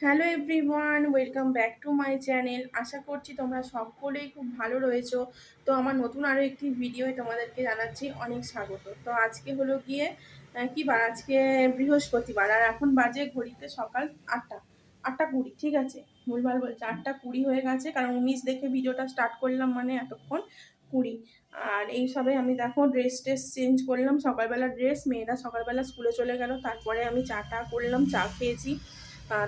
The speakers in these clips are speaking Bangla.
Hello everyone, welcome back to my channel. আশা করছি তোমরা সকলেই খুব ভালো রয়েছো। তো আমার নতুন আরও একটি ভিডিওয় তোমাদেরকে জানাচ্ছি অনেক স্বাগত। তো আজকে হলো গিয়ে কি বার, আজকে বৃহস্পতিবার, আর এখন বাজে ঘড়িতে সকাল 8টা 20। ঠিক আছে, ভুলভাল বলছে, 8টা 20 হয়ে গেছে, কারণ 19 দেখে ভিডিওটা স্টার্ট করলাম, মানে এতক্ষণ 20। আর এই সবে আমি দেখো ড্রেস চেঞ্জ করলাম, সকালবেলা ড্রেস, মেয়েরা সকালবেলা স্কুলে চলে গেল। তারপরে আমি চাটা করলাম, চা খেয়েছি,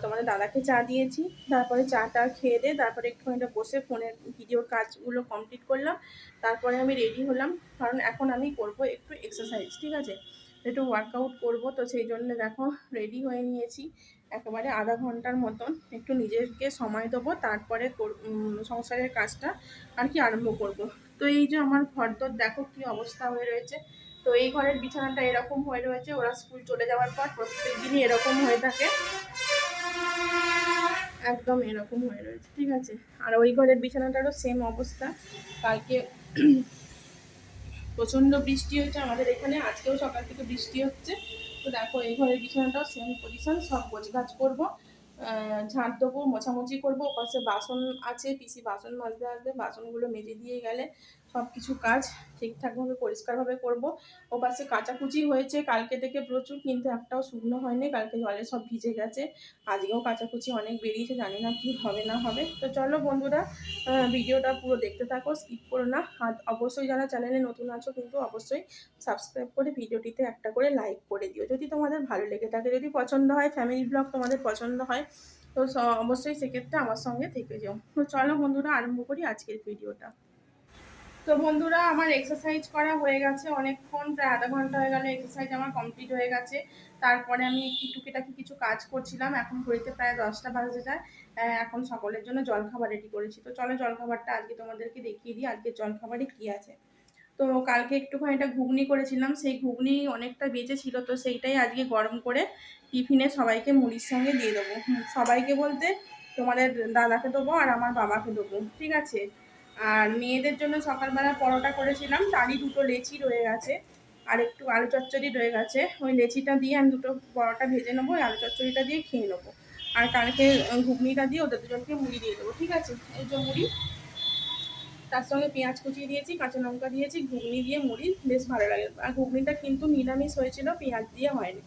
তোমাদের দাদাকে চা দিয়েছি। তারপরে চাটা খেয়ে দিয়ে তারপরে একটুখানি বসে ফোনের ভিডিওর কাজগুলো কমপ্লিট করলাম। তারপরে আমি রেডি হলাম, কারণ এখন আমি করব একটু এক্সারসাইজ। ঠিক আছে, একটু ওয়ার্কআউট করব, তো সেই জন্য দেখো রেডি হয়ে নিয়েছি। একেবারে আধা ঘন্টার মতন একটু নিজেকে সময় দেবো, তারপরে সংসারের কাজটা আর কি আরম্ভ করব। তো এই যে আমার ঘরদোর দেখো কি অবস্থা হয়ে রয়েছে। তো এই ঘরের বিছানাটা এরকম হয়ে রয়েছে, ওরা স্কুল চলে যাওয়ার পর প্রত্যেক দিনই এরকম হয়ে থাকে, একদম এরকম হয়ে রয়েছে। ঠিক আছে, আর ওই ঘরের বিছানাটারও সেম অবস্থা। কালকে প্রচণ্ড বৃষ্টি হয়েছে আমাদের এখানে, আজকেও সকাল থেকে বৃষ্টি হচ্ছে। তো দেখো এই ঘরের বিছানাটাও সেম পজিশন, সব গোছগাছ করবো, ঝাঁট দেবো, মোছামুছি করবো। ওপাশে বাসন আছে, পিসি বাসন মাজতে আসবে, বাসনগুলো মেজে দিয়ে গেলে সব কিছু কাজ ঠিকঠাকভাবে পরিষ্কারভাবে করব। ওপাশে কাচাকুচি হয়েছে কালকে থেকে প্রচুর, কিন্তু একটাও শুকনো হয়নি, কালকে জলে সব ভিজে গেছে। আজকেও কাচাকুচি অনেক বেরিয়েছে, জানি না কি হবে না হবে। তো চলো বন্ধুরা, ভিডিওটা পুরো দেখতে থাকো, স্কিপ করো না। আর অবশ্যই যারা চ্যানেলে নতুন আছো কিন্তু অবশ্যই সাবস্ক্রাইব করে ভিডিওটিতে একটা করে লাইক করে দিও যদি তোমাদের ভালো লেগে থাকে। যদি পছন্দ হয়, ফ্যামিলি ব্লগ তোমাদের পছন্দ হয়, তো অবশ্যই সেক্ষেত্রে আমার সঙ্গে থেকে যাও। তো চলো বন্ধুরা, আরম্ভ করি আজকের ভিডিওটা। তো বন্ধুরা, আমার এক্সারসাইজ করা হয়ে গেছে অনেকক্ষণ, প্রায় আধা ঘন্টা হয়ে গেল এক্সারসাইজ আমার কমপ্লিট হয়ে গেছে। তারপরে আমি একটু টুকিটাকি কিছু কাজ করছিলাম, এখন ঘড়িতে প্রায় 10টা বাজে যায়। এখন সকলের জন্য জলখাবার রেডি করেছি। তো চলো জলখাবারটা আজকে তোমাদেরকে দেখিয়ে দিই, আজকে জলখাবারে কী আছে। তো কালকে একটুখানি একটা ঘুগনি করেছিলাম, সেই ঘুগনি অনেকটা বেঁচে ছিল, তো সেইটাই আজকে গরম করে টিফিনে সবাইকে মুড়ির সঙ্গে দিয়ে দেবো। সবাইকে বলতে তোমাদের দাদাকে দেবো আর আমার বাবাকে দেবো। ঠিক আছে, আর মেয়েদের জন্য সকালবেলা পরোটা করেছিলাম, তারই দুটো লেচি রয়ে গেছে, আর একটু আলু চচ্চড়ি রয়ে গেছে। ওই লেচিটা দিয়ে আমি দুটো পরোটা ভেজে নেবো, আলু চচ্চড়িটা দিয়ে খেয়ে নেবো। আর কালকে ঘুগনিটা দিয়ে ওদের দুজনকে মুড়ি দিয়ে দেবো। ঠিক আছে, এই যে মুড়ি, তার সঙ্গে পেঁয়াজ কুচিয়ে দিয়েছি, কাঁচা লঙ্কা দিয়েছি, ঘুগনি দিয়ে মুড়ি বেশ ভালো লাগে। আর ঘুগনিটা কিন্তু নিরামিষ হয়েছিল, পেঁয়াজ দিয়ে হয়নি।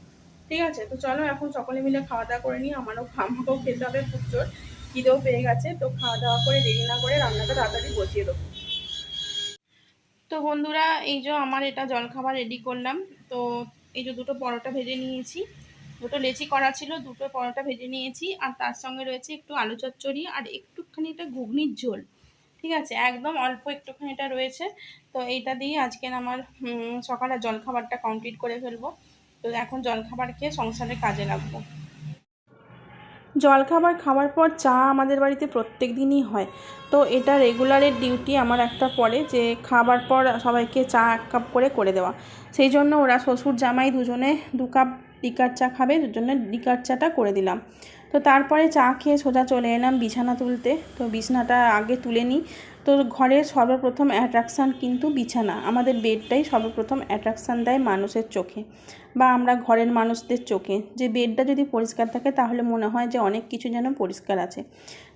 ঠিক আছে, তো চলো এখন সকলে মিলে খাওয়া দাওয়া করে নিই, আমাকেও খেতে হবে, খুব জোর খিদেও পেয়ে গেছে। তো খাওয়া দাওয়া করে দেরি না করে রান্নাটা তাড়াতাড়ি বসিয়ে দেবো। তো বন্ধুরা, এই যে আমার এটা জলখাবার রেডি করলাম। তো এই যে দুটো পরোটা ভেজে নিয়েছি, দুটো লেচি করা ছিল, দুটো পরোটা ভেজে নিয়েছি, আর তার সঙ্গে রয়েছে একটু আলু চচ্চড়ি আর একটুখানি একটা ঘুগনির ঝোল। ঠিক আছে, একদম অল্প একটুখানিটা রয়েছে। তো এইটা দিয়ে আজকের আমার সকালের জলখাবারটা কমপ্লিট করে ফেলবো। তো এখন জলখাবার খেয়ে সংসারের কাজে লাগবো। জলখাবার খাওয়ার পর চা আমাদের বাড়িতে প্রত্যেক দিনই হয়। তো এটা রেগুলারের ডিউটি আমার একটা পড়ে, যে খাবার পর সবাইকে চা 1 কাপ করে করে দেওয়া। সেই জন্য ওরা শ্বশুর জামাই দুজনে 2 কাপ লিকার চা খাবে, দুজন্য লিকার চাটা করে দিলাম। তো তারপরে চা খেয়ে সোজা চলে এলাম বিছানা তুলতে। তো বিছানাটা আগে তুলে নিই। তো ঘরের সর্বপ্রথম অ্যাট্রাকশান কিন্তু বিছানা, আমাদের বেডটাই সর্বপ্রথম অ্যাট্রাকশান দেয় মানুষের চোখে, বা আমরা ঘরের মানুষদের চোখে। যে বেডটা যদি পরিষ্কার থাকে তাহলে মনে হয় যে অনেক কিছু যেন পরিষ্কার আছে।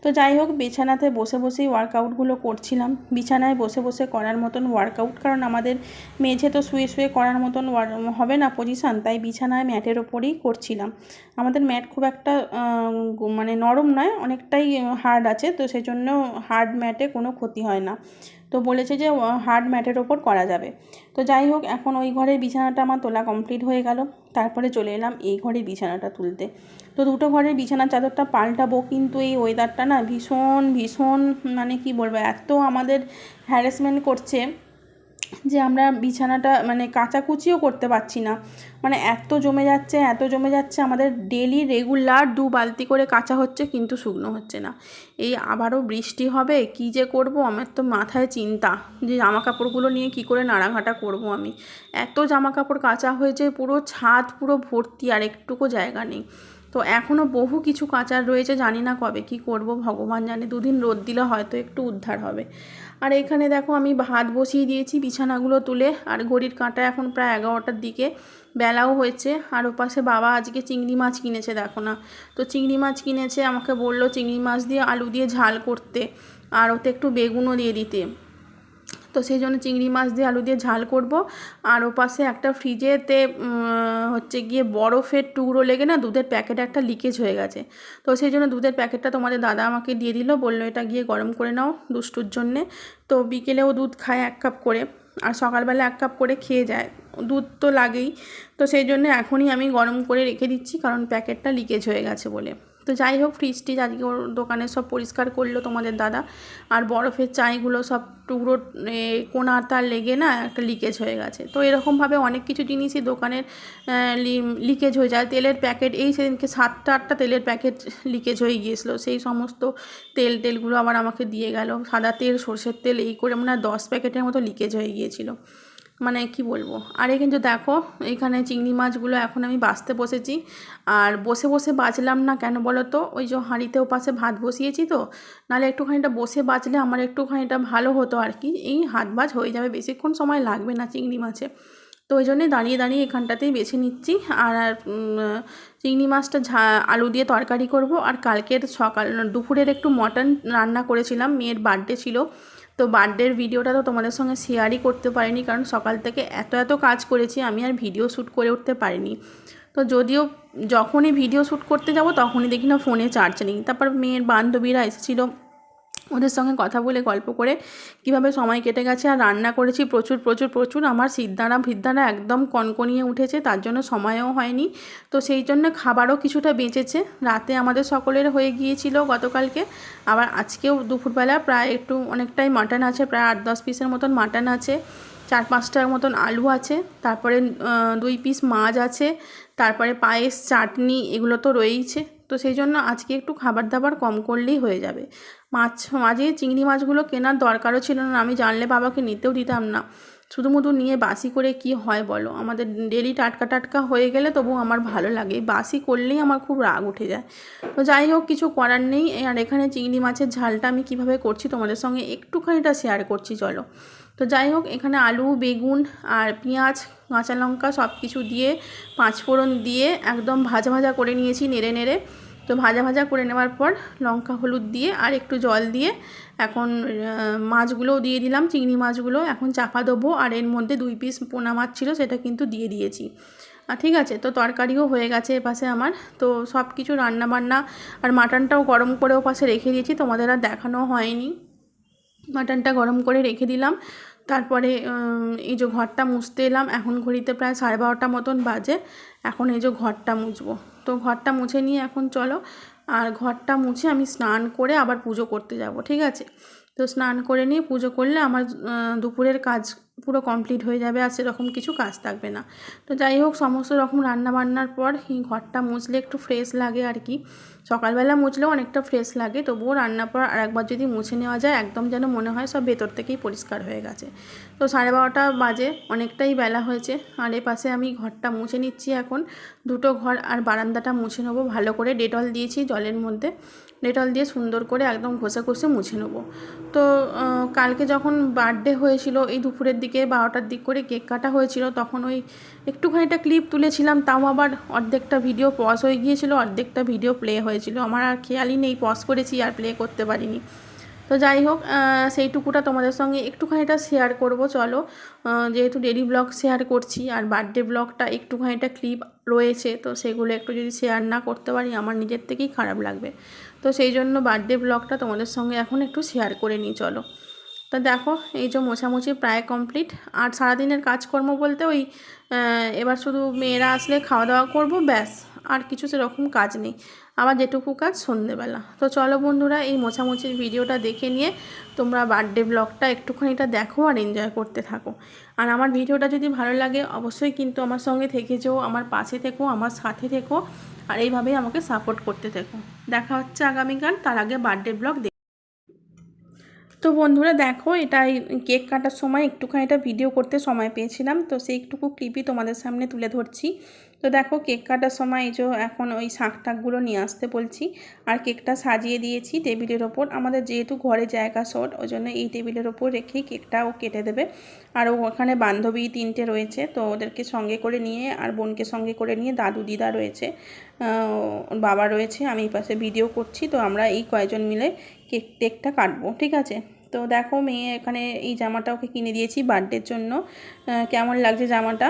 তো যাই হোক, বিছানাতে বসে বসেই ওয়ার্কআউটগুলো করছিলাম, বিছানায় বসে বসে করার মতন ওয়ার্কআউট, কারণ আমাদের মেঝে তো শুয়ে শুয়ে করার মতন হবে না পজিশান, তাই বিছানায় ম্যাটের ওপরেই করছিলাম। আমাদের ম্যাট খুব একটা মানে নরম নয়, অনেকটাই হার্ড আছে, তো সেই জন্য হার্ড ম্যাটে কোনো ক্ষতি হয় না। তো বলেছে যে হার্ড ম্যাটের ওপর করা যাবে। তো যাই হোক, এখন ওই ঘরের বিছানাটা আমার তোলা কমপ্লিট হয়ে গেল। তারপরে চলে এলাম এই ঘরের বিছানাটা তুলতে। তো দুটো ঘরের বিছানার চাদরটা পাল্টাবো, কিন্তু এই ওয়েদারটা না ভীষণ ভীষণ, মানে কি বলবো, এত আমাদের হ্যারাসমেন্ট করছে যে আমরা বিছানাটা মানে কাচাকুচিও করতে পারছি না। মানে এত জমে যাচ্ছে, এত জমে যাচ্ছে, আমাদের ডেলি রেগুলার 2 বালতি করে কাচা হচ্ছে, কিন্তু শুকনো হচ্ছে না। এই আবারও বৃষ্টি হবে, কি যে করব, আমার তো মাথায় চিন্তা যে জামা কাপড়গুলো নিয়ে কি করে নাড়াঘাটা করব আমি। এত জামা কাপড় কাচা হয়েছে, পুরো ছাদ পুরো ভর্তি, আর একটুকু জায়গা নেই। তো এখনও বহু কিছু কাচার রয়েছে, জানি না কবে কি করব, ভগবান জানে। 2 দিন রোদ দিলে হয়তো একটু উদ্ধার হবে। আর এখানে দেখো আমি ভাত বসিয়ে দিয়েছি বিছানাগুলো তুলে, আর ঘড়ির কাঁটা এখন প্রায় 11টার দিকে। বেলাও হয়েছে। আর ওপাশে বাবা আজকে চিংড়ি মাছ কিনেছে, দেখো না। তো চিংড়ি মাছ কিনেছে, আমাকে বললো চিংড়ি মাছ দিয়ে আলু দিয়ে ঝাল করতে, আর ওতে একটু বেগুনও দিয়ে দিতে। তো সেই জন্য চিংড়ি মাছ দিয়ে আলু দিয়ে ঝাল করব। আর ওপাশে একটা ফ্রিজেতে হচ্ছে গিয়ে বরফের টুকরো লেগে না দুধের প্যাকেট একটা লিকেজ হয়ে গেছে। তো সেই জন্য দুধের প্যাকেটটা তোমাদের দাদা আমাকে দিয়ে দিল, বললো এটা গিয়ে গরম করে নাও দুষ্টুর জন্যে। তো বিকেলেও দুধ খায় 1 কাপ করে, আর সকালবেলা 1 কাপ করে খেয়ে যায়, দুধ তো লাগেই। তো সেই জন্য এখনই আমি গরম করে রেখে দিচ্ছি, কারণ প্যাকেটটা লিকেজ হয়ে গেছে বলে। তো যাই হোক, ফ্রিজটি আজকে ওর দোকানে সব পরিষ্কার করলো তোমাদের দাদা। আর বরফের চাইগুলো সব টুকরো কোনা তার লেগে না একটা লিকেজ হয়ে গেছে। তো এরকমভাবে অনেক কিছু জিনিসই দোকানের লিকেজ হয়ে যায়। তেলের প্যাকেট, এই সেদিনকে 7টা 8টা তেলের প্যাকেট লিকেজ হয়ে গিয়েছিলো। সেই সমস্ত তেলগুলো আবার আমাকে দিয়ে গেল। সাদা তেল, সর্ষের তেল, এই করে মানে 10 প্যাকেটের মতো লিকেজ হয়ে গিয়েছিলো। মানে কি বলবো। আর কিন্তু দেখো এখানে চিংড়ি মাছগুলো এখন আমি বাছতে বসেছি। আর বসে বসে বাছলাম না কেন বলো তো, ওই যে হাঁড়িতে ওপাশে ভাত বসিয়েছি, তো নাহলে একটুখানিটা বসে বাছলে আমার একটুখানিটা ভালো হতো আর কি। এই হাত বাজ হয়ে যাবে, বেশিক্ষণ সময় লাগবে না চিংড়ি মাছে। তো ওই জন্যে দাঁড়িয়ে দাঁড়িয়ে এখানটাতেই বেছে নিচ্ছি। আর চিংড়ি মাছটা আলু দিয়ে তরকারি করব। আর কালকের দুপুরের একটু মটন রান্না করেছিলাম, মেয়ের বার্থডে ছিল। তো বার্থডের ভিডিওটা তো তোমাদের সঙ্গে শেয়ারই করতে পারিনি, কারণ সকাল থেকে এত কাজ করেছি, আমি আর ভিডিও শ্যুট করে উঠতে পারিনি। তো যদিও যখনই ভিডিও শ্যুট করতে যাব তখনই দেখি না ফোনে চার্জ নেই। তারপর মেয়ের বান্ধবীরা এসেছিলো, ওদের সঙ্গে কথা বলে গল্প করে কিভাবে সময় কেটে গেছে। আর রান্না করেছি প্রচুর প্রচুর প্রচুর, আমার ভিদ্দানা একদম কনকনিয়ে উঠেছে, তার জন্য সময়ও হয়নি। তো সেই জন্য খাবারও কিছুটা বেঁচেছে, রাতে আমাদের সকলের হয়ে গিয়েছিল গতকালকে। আবার আজকেও দুপুরবেলা প্রায় অনেকটাই মাটন আছে, প্রায় 8-10 পিসের মতন মাটন আছে, 4-5টার মতন আলু আছে, তারপরে 2 পিস মাছ আছে, তারপরে পায়েস, চাটনি, এগুলো তো রয়েইছে। তো সেই জন্য আজকে একটু খাবার দাবার কম করলেই হয়ে যাবে। মাঝে চিংড়ি মাছগুলো কেনার দরকারও ছিল না, আমি জানলে বাবাকে নিতেও দিতাম না। শুধু নিয়ে বাসি করে কি হয় বলো, আমাদের ডেলি টাটকা টাটকা হয়ে গেলে তবু আমার ভালো লাগে, বাসি করলেই আমার খুব রাগ উঠে যায়। তো যাই হোক, কিছু করার নেই। আর এখানে চিংড়ি মাছের ঝালটা আমি কিভাবে করছি তোমাদের সঙ্গে একটুখানিটা শেয়ার করছি, চলো। তো যাই হোক, এখানে আলু, বেগুন আর পেঁয়াজ, কাঁচা লঙ্কা সব কিছু দিয়ে 5 ফোড়ন দিয়ে একদম ভাজা ভাজা করে নিয়েছি নেড়ে নেড়ে। তো ভাজা ভাজা করে নেওয়ার পর লঙ্কা হলুদ দিয়ে আর একটু জল দিয়ে এখন মাছগুলোও দিয়ে দিলাম, চিংড়ি মাছগুলো এখন চাপা দেবো। আর এর মধ্যে 2 পিস পোনা মাছ ছিল, সেটা কিন্তু দিয়ে দিয়েছি। আর ঠিক আছে, তো তরকারিও হয়ে গেছে এপাশে আমার। তো সব কিছু রান্না বান্না, আর মাটনটাও গরম করে ওপাশে রেখে দিয়েছি, তোমাদের আর দেখানো হয়নি। মাটনটা গরম করে রেখে দিলাম। তারপরে এই যে ঘরটা মুছতে এলাম, এখন ঘড়িতে প্রায় 12:30 মতন বাজে। এখন এই যে ঘরটা মুছবো, তো ঘরটা মুছে নিয়ে এখন চলো। আর ঘরটা মুছে আমি স্নান করে আবার পুজো করতে যাব, ঠিক আছে। তো স্নান করে নিয়ে পুজো করলে আমার দুপুরের কাজ পুরো কমপ্লিট হয়ে যাবে, আর সেরকম কিছু কাজ থাকবে না। তো যাই হোক, সমস্ত রকম রান্না বান্নার পর এই ঘরটা মুছলে একটু ফ্রেশ লাগে আর কি। সকালবেলা মুছলেও অনেকটা ফ্রেশ লাগে, তবুও রান্নার পর আরেকবার যদি মুছে নেওয়া যায় একদম যেন মনে হয় সব ভেতর থেকেই পরিষ্কার হয়ে গেছে। তো 12:30 বাজে, অনেকটাই বেলা হয়েছে। আর এপাশে আমি ঘরটা মুছে নিচ্ছি এখন, দুটো ঘর আর বারান্দাটা মুছে নেবো ভালো করে। ডেটল দিয়েছি জলের মধ্যে, ডেটল দিয়ে সুন্দর করে একদম ঘষে মুছে নেবো। তো কালকে যখন বার্থডে হয়েছিল, এই দুপুরের দিকে 12টার দিক করে কেক কাটা হয়েছিল, তখন ওই একটুখানিটা ক্লিপ তুলেছিলাম, তাও আবার অর্ধেকটা ভিডিও পজ হয়ে গিয়েছিল, অর্ধেকটা ভিডিও প্লে হয়েছিল। আমার আর খেয়ালই নেই পজ করেছি আর প্লে করতে পারিনি। তো যাই হোক, সেইটুকুটা তোমাদের সঙ্গে একটুখানিটা শেয়ার করব, চলো। যেহেতু ডেলি ব্লগ শেয়ার করছি, আর বার্থডে ব্লগটা একটুখানিটা ক্লিপ রয়েছে, তো সেগুলো একটু যদি শেয়ার না করতে পারি আমার নিজের থেকেই খারাপ লাগবে। তো সেই জন্য বার্থডে ব্লগটা তোমাদের সঙ্গে এখন একটু শেয়ার করে নিই, চলো। তো দেখো, এই যে মোছামুছি প্রায় কমপ্লিট। আর সারাদিনের কাজকর্ম বলতে ওই এবার শুধু মেয়েরা আসলে খাওয়া দাওয়া করবো, ব্যাস। আর কিছু সেরকম কাজ নেই, আবার যেটুকু কাজ সন্ধেবেলা। তো চলো বন্ধুরা, এই মোছামুছির ভিডিওটা দেখে নিয়ে তোমরা বার্থডে ব্লগটা একটুখানিটা দেখো আর এনজয় করতে থাকো। আর আমার ভিডিওটা যদি ভালো লাগে অবশ্যই কিন্তু আমার সঙ্গে থেকে যেও, আমার পাশে থেকো, আমার সাথে থেকো, আর এইভাবেই আমাকে সাপোর্ট করতে থেকো। দেখা হচ্ছে আগামীকাল, তার আগে বার্থডে ব্লগ। তো বন্ধুরা দেখো, এটাই কেক কাটার সময় একটুখানি ভিডিও করতে সময় পেয়েছিলাম, তো সেই একটুকু ক্লিপই তোমাদের সামনে তুলে ধরছি। তো দেখো কেক কাটার সময় এই যে এখন ওই শাঁখ টাকগুলো নিয়ে আসতে বলছি, আর কেকটা সাজিয়ে দিয়েছি টেবিলের ওপর। আমাদের যেহেতু ঘরে জায়গা শর্ট, ওই জন্য এই টেবিলের ওপর রেখেই কেকটাও কেটে দেবে। আর ওখানে বান্ধবী 3টে রয়েছে, তো ওদেরকে সঙ্গে করে নিয়ে, আর বোনকে সঙ্গে করে নিয়ে, দাদু দিদা রয়েছে, বাবা রয়েছে, আমি এই পাশে ভিডিও করছি। তো আমরা এই কয়েকজন মিলে কেকটা কাটবো, ঠিক আছে। তো দেখো মেয়ে এখানে এই জামাটা ওকে কিনে দিয়েছি বার্থডের জন্য। কেমন লাগছে জামাটা,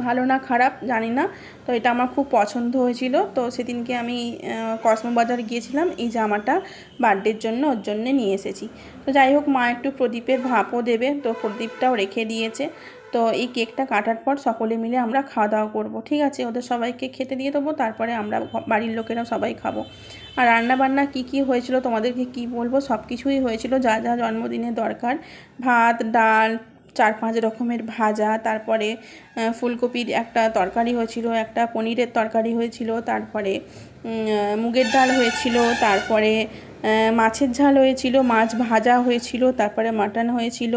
ভালো না খারাপ জানি না, তো এটা আমার খুব পছন্দ হয়েছিল। তো সেদিনকে আমি কসমো বাজার গিয়েছিলাম এই জামাটা বার্থডের জন্য, ওর জন্যে নিয়ে এসেছি। তো যাই হোক, মা একটু প্রদীপের ভাপও দেবে, তো প্রদীপটাও রেখে দিয়েছে। তো এই কেকটা কাটার পর সকলে মিলে আমরা খাওয়া দাওয়া করবো, ঠিক আছে। ওদের সবাইকে খেতে দিয়ে দেবো, তারপরে আমরা বাড়ির লোকেরা সবাই খাবো। আর রান্নাবান্না কী কী হয়েছিল তোমাদেরকে কি বলবো, সব কিছুই হয়েছিল যা যা জন্মদিনে দরকার। ভাত, ডাল, 4-5 রকমের ভাজা, তারপরে ফুলকপির একটা তরকারি হয়েছিল, একটা পনিরের তরকারি হয়েছিল, তারপরে মুগের ডাল হয়েছিল, তারপরে মাছের ঝাল হয়েছিল, মাছ ভাজা হয়েছিল, তারপরে মাটন হয়েছিল,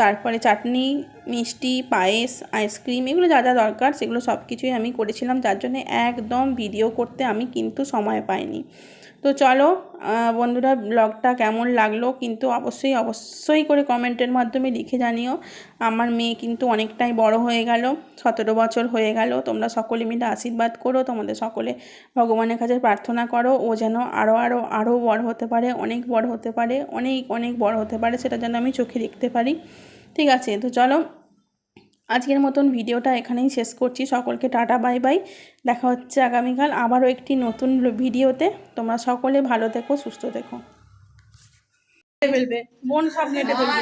তারপরে চাটনি, মিষ্টি, পায়েস, আইসক্রিম, এগুলো যা যা দরকার সেগুলো সব কিছুই আমি করেছিলাম, যার জন্য একদম ভিডিও করতে আমি কিন্তু সময় পাইনি। তো চলো বন্ধুরা, ব্লগটা কেমন লাগলো কিন্তু অবশ্যই করে কমেন্টের মাধ্যমে লিখে জানিও। আমার মেয়ে কিন্তু অনেকটাই বড় হয়ে গেল, 17 বছর হয়ে গেল। তোমরা সকলে মিলে আশীর্বাদ করো, তোমাদের সকলে ভগবানের কাছে প্রার্থনা করো ও যেন আরও বড় হতে পারে, অনেক বড় হতে পারে, অনেক বড় হতে পারে, সেটা যেন আমি চোখে দেখতে পারি, ঠিক আছে। তো চলো আজকের মতন ভিডিওটা এখানেই শেষ করছি। সকলকে টাটা, বাই বাই। দেখা হচ্ছে আগামীকাল আবারও একটি নতুন ভিডিওতে। তোমরা সকলে ভালো থেকো, সুস্থ থেকো। ফেলবে বোন, সব নেটে ফেলবে।